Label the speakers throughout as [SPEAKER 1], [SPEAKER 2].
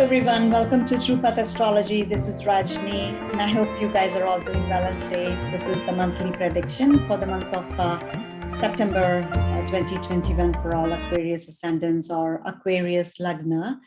[SPEAKER 1] everyone, welcome to True Path Astrology. This is Rajni, and I hope you guys are all doing well and safe. This is the monthly prediction for the month of September 2021 for all Aquarius Ascendants or Aquarius Lagna.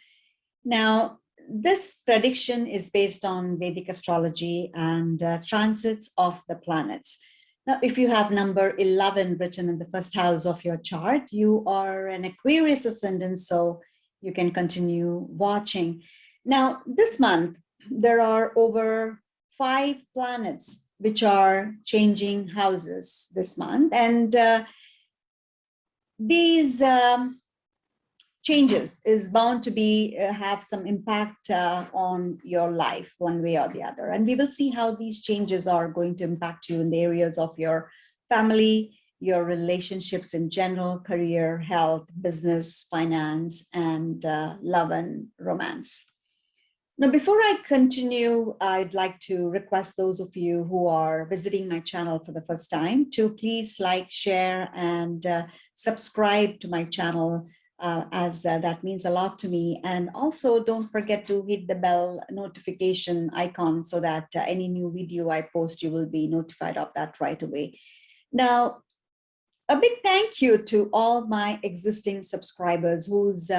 [SPEAKER 1] Now, this prediction is based on Vedic Astrology and transits of the planets. Now, if you have number 11 written in the first house of your chart, you are an Aquarius Ascendant, so you can continue watching. Now, this month, there are over 5 planets which are changing houses this month. And these changes is bound to be have some impact on your life one way or the other. And we will see how these changes are going to impact you in the areas of your family, your relationships in general, career, health, business, finance, and love and romance. Now, before I continue, I'd like to request those of you who are visiting my channel for the first time to please like, share, and subscribe to my channel, as that means a lot to me. And also don't forget to hit the bell notification icon so that any new video I post, you will be notified of that right away. Now, a big thank you to all my existing subscribers whose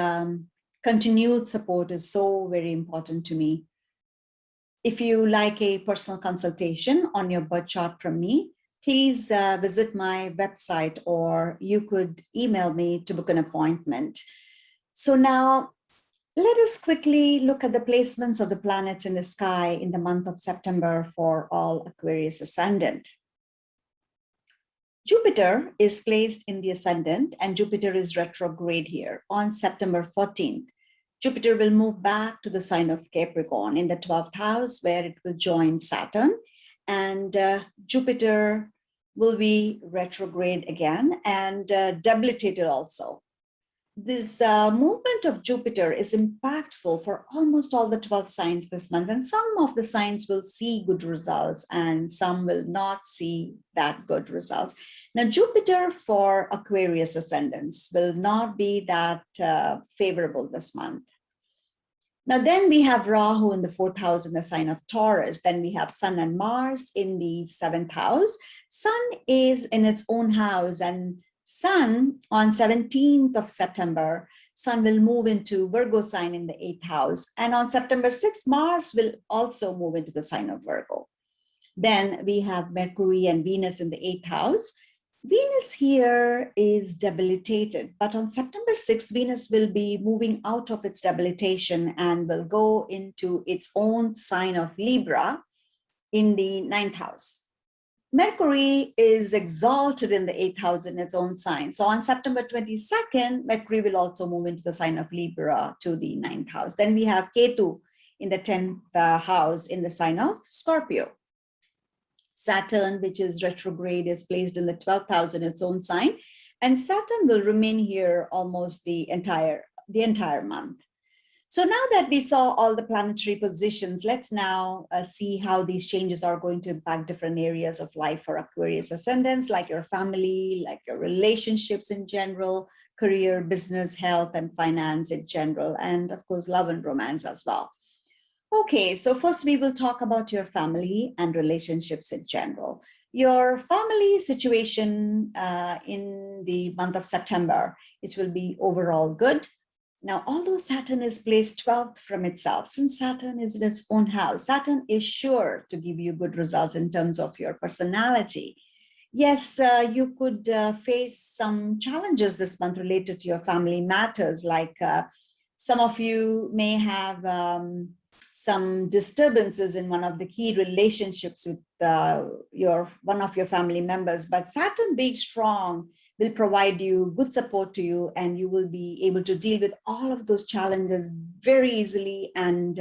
[SPEAKER 1] continued support is so very important to me. If you like a personal consultation on your birth chart from me, please visit my website, or you could email me to book an appointment. So now let us quickly look at the placements of the planets in the sky in the month of September for all Aquarius Ascendant. Jupiter is placed in the Ascendant, and Jupiter is retrograde here on September 14th. Jupiter will move back to the sign of Capricorn in the 12th house, where it will join Saturn. And Jupiter will be retrograde again and debilitated also. This movement of Jupiter is impactful for almost all the 12 signs this month, and some of the signs will see good results and some will not see that good results. Now, Jupiter for Aquarius Ascendants will not be that favorable this month. Now, then we have Rahu in the 4th house in the sign of Taurus. Then we have Sun and Mars in the 7th house. Sun is in its own house, and Sun on 17th of September, Sun will move into Virgo sign in the 8th house. And on September 6th, Mars will also move into the sign of Virgo. Then we have Mercury and Venus in the 8th house. Venus here is debilitated, but on September 6th, Venus will be moving out of its debilitation and will go into its own sign of Libra in the 9th house. Mercury is exalted in the 8th house in its own sign. So on September 22nd, Mercury will also move into the sign of Libra to the 9th house. Then we have Ketu in the 10th house in the sign of Scorpio. Saturn, which is retrograde, is placed in the 12th house in its own sign, and Saturn will remain here almost the entire month. So now that we saw all the planetary positions, let's now see how these changes are going to impact different areas of life for Aquarius Ascendants, like your family, like your relationships in general, career, business, health, and finance in general, and of course, love and romance as well. Okay, so first we will talk about your family and relationships in general. Your family situation in the month of September, it will be overall good. Now, although Saturn is placed 12th from itself, since Saturn is in its own house, Saturn is sure to give you good results in terms of your personality. Yes, you could face some challenges this month related to your family matters, like some of you may have some disturbances in one of the key relationships with one of your family members, but Saturn being strong will provide you good support to you, and you will be able to deal with all of those challenges very easily and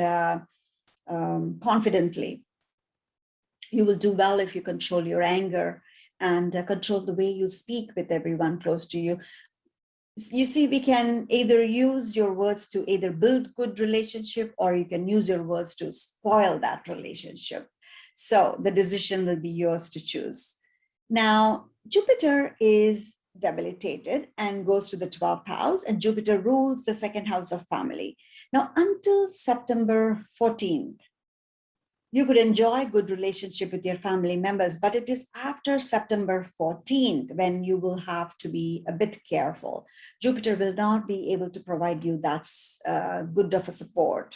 [SPEAKER 1] confidently. You will do well if you control your anger and control the way you speak with everyone close to you. You see, we can either use your words to either build good relationship, or you can use your words to spoil that relationship. So the decision will be yours to choose. Now, Jupiter is debilitated and goes to the 12th house, and Jupiter rules the 2nd house of family. Now, until September 14th, you could enjoy good relationship with your family members, but it is after September 14th when you will have to be a bit careful. Jupiter will not be able to provide you that good of a support.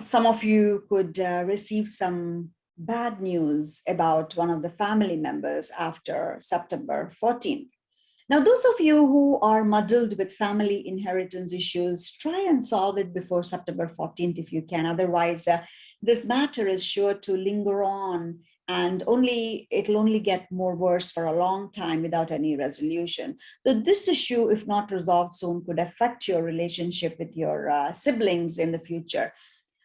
[SPEAKER 1] Some of you could receive some bad news about one of the family members after September 14th. Now, those of you who are muddled with family inheritance issues, try and solve it before September 14th if you can. Otherwise, this matter is sure to linger on, and it'll only get more worse for a long time without any resolution. So this issue, if not resolved soon, could affect your relationship with your siblings in the future.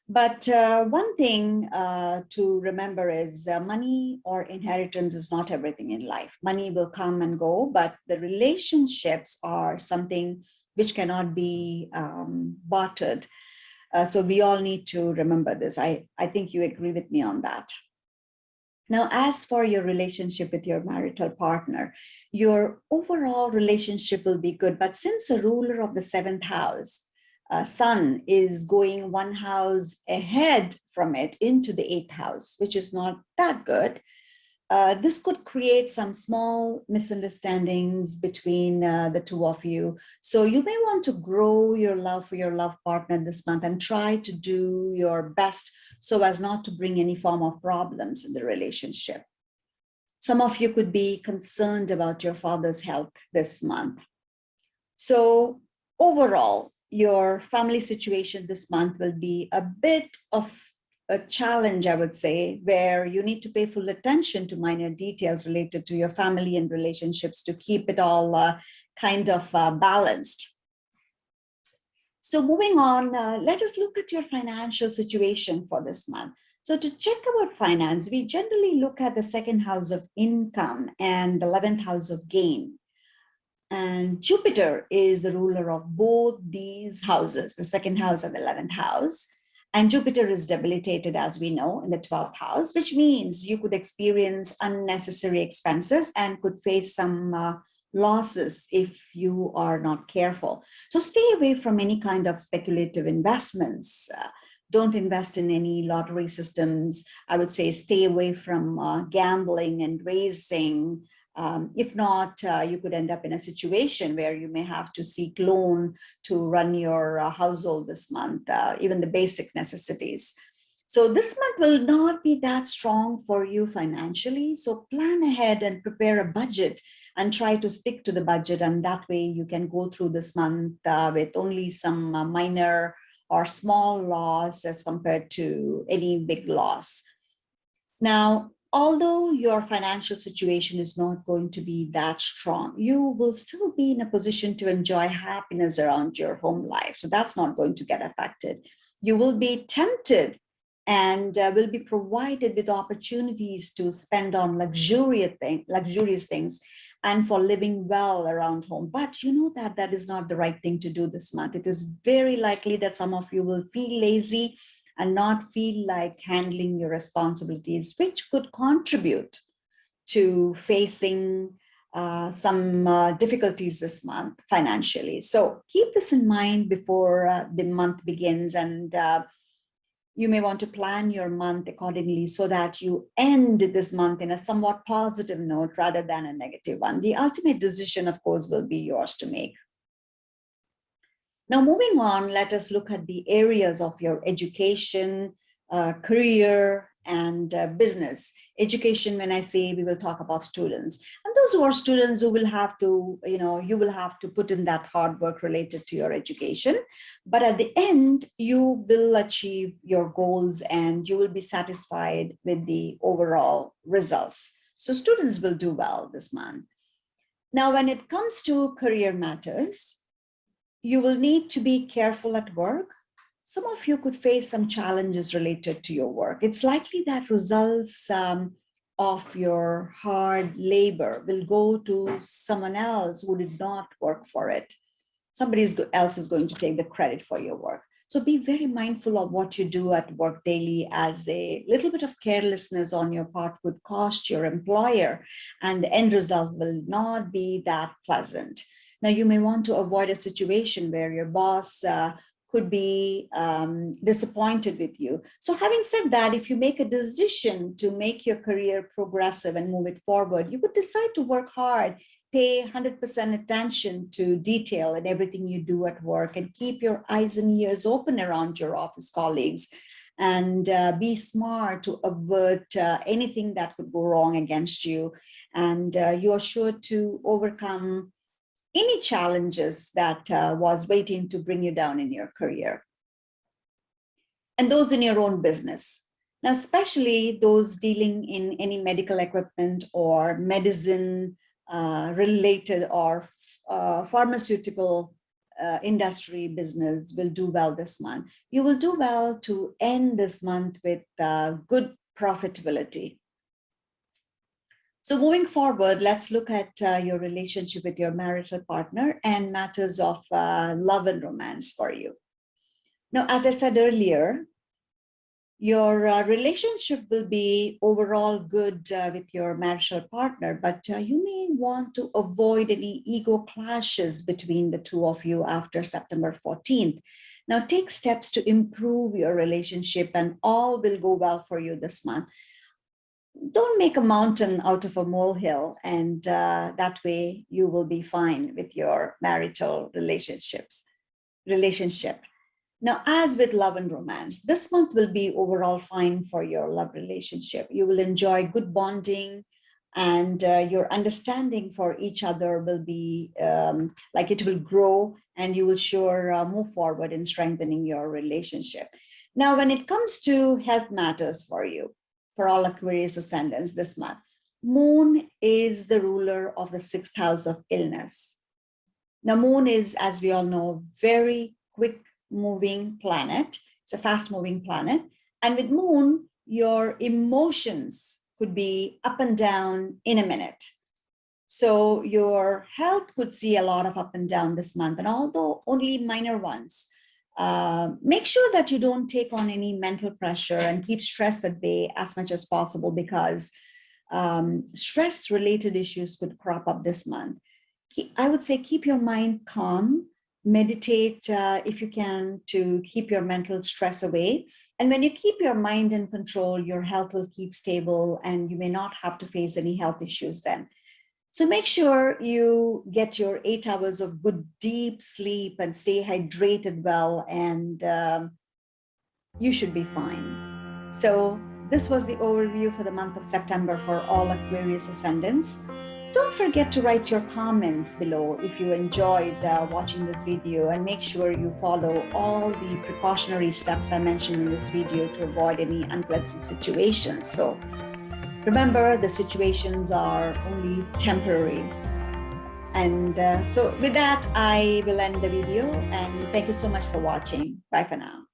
[SPEAKER 1] But one thing to remember is money or inheritance is not everything in life. Money will come and go, but the relationships are something which cannot be bartered. So we all need to remember this. I think you agree with me on that. Now, as for your relationship with your marital partner, your overall relationship will be good. But since the ruler of the seventh house, Sun, is going one house ahead from it into the eighth house, which is not that good, this could create some small misunderstandings between the two of you. So you may want to grow your love for your love partner this month and try to do your best so as not to bring any form of problems in the relationship. Some of you could be concerned about your father's health this month. So overall, your family situation this month will be a bit of a challenge, I would say, where you need to pay full attention to minor details related to your family and relationships to keep it all kind of balanced. So moving on, let us look at your financial situation for this month. So to check about finance, we generally look at the second house of income and the 11th house of gain. And Jupiter is the ruler of both these houses, the second house and the 11th house. And Jupiter is debilitated, as we know, in the 12th house, which means you could experience unnecessary expenses and could face some losses if you are not careful. So stay away from any kind of speculative investments. Don't invest in any lottery systems. I would say stay away from gambling and racing. If not, you could end up in a situation where you may have to seek loan to run your household this month, even the basic necessities. So this month will not be that strong for you financially. So plan ahead and prepare a budget and try to stick to the budget. And that way you can go through this month with only some minor or small loss as compared to any big loss. Now, although your financial situation is not going to be that strong, you will still be in a position to enjoy happiness around your home life. So that's not going to get affected. You will be tempted and will be provided with opportunities to spend on luxurious things and for living well around home. But you know that that is not the right thing to do this month. It is very likely that some of you will feel lazy and not feel like handling your responsibilities, which could contribute to facing some difficulties this month financially. So keep this in mind before the month begins, and you may want to plan your month accordingly so that you end this month in a somewhat positive note rather than a negative one. The ultimate decision, of course, will be yours to make. Now, moving on, let us look at the areas of your education, career, and business. Education, when I say, we will talk about students. And those who are students who will have to, you will have to put in that hard work related to your education. But at the end, you will achieve your goals and you will be satisfied with the overall results. So students will do well this month. Now, when it comes to career matters, you will need to be careful at work. Some of you could face some challenges related to your work. It's likely that results of your hard labor will go to someone else who did not work for it. Somebody else is going to take the credit for your work. So be very mindful of what you do at work daily, as a little bit of carelessness on your part could cost your employer, and the end result will not be that pleasant. Now, you may want to avoid a situation where your boss could be disappointed with you. So having said that, if you make a decision to make your career progressive and move it forward, you would decide to work hard, pay 100% attention to detail in everything you do at work, and keep your eyes and ears open around your office colleagues, and be smart to avert anything that could go wrong against you. And you are sure to overcome any challenges that was waiting to bring you down in your career. And those in your own business. Now, especially those dealing in any medical equipment or medicine related or pharmaceutical industry business will do well this month. You will do well to end this month with good profitability. So moving forward, let's look at your relationship with your marital partner and matters of love and romance for you. Now, as I said earlier, your relationship will be overall good with your marital partner, but you may want to avoid any ego clashes between the two of you after September 14th. Now, take steps to improve your relationship and all will go well for you this month. Don't make a mountain out of a molehill, and that way you will be fine with your marital relationship. Now, as with love and romance, this month will be overall fine for your love relationship. You will enjoy good bonding, and your understanding for each other will be like it will grow, and you will sure move forward in strengthening your relationship. Now, when it comes to health matters for you, for all Aquarius ascendants this month, Moon is the ruler of the 6th house of illness. Now, Moon is, as we all know, very quick moving planet. It's a fast moving planet. And with Moon, your emotions could be up and down in a minute. So your health could see a lot of up and down this month, and although only minor ones. Make sure that you don't take on any mental pressure and keep stress at bay as much as possible, because stress related issues could crop up this month. I would say keep your mind calm, meditate if you can to keep your mental stress away. And when you keep your mind in control, your health will keep stable and you may not have to face any health issues then. So make sure you get your 8 hours of good deep sleep and stay hydrated well, and you should be fine. So this was the overview for the month of September for all Aquarius ascendants. Don't forget to write your comments below if you enjoyed watching this video, and make sure you follow all the precautionary steps I mentioned in this video to avoid any unpleasant situations. So remember, the situations are only temporary. And so with that, I will end the video, and thank you so much for watching. Bye for now.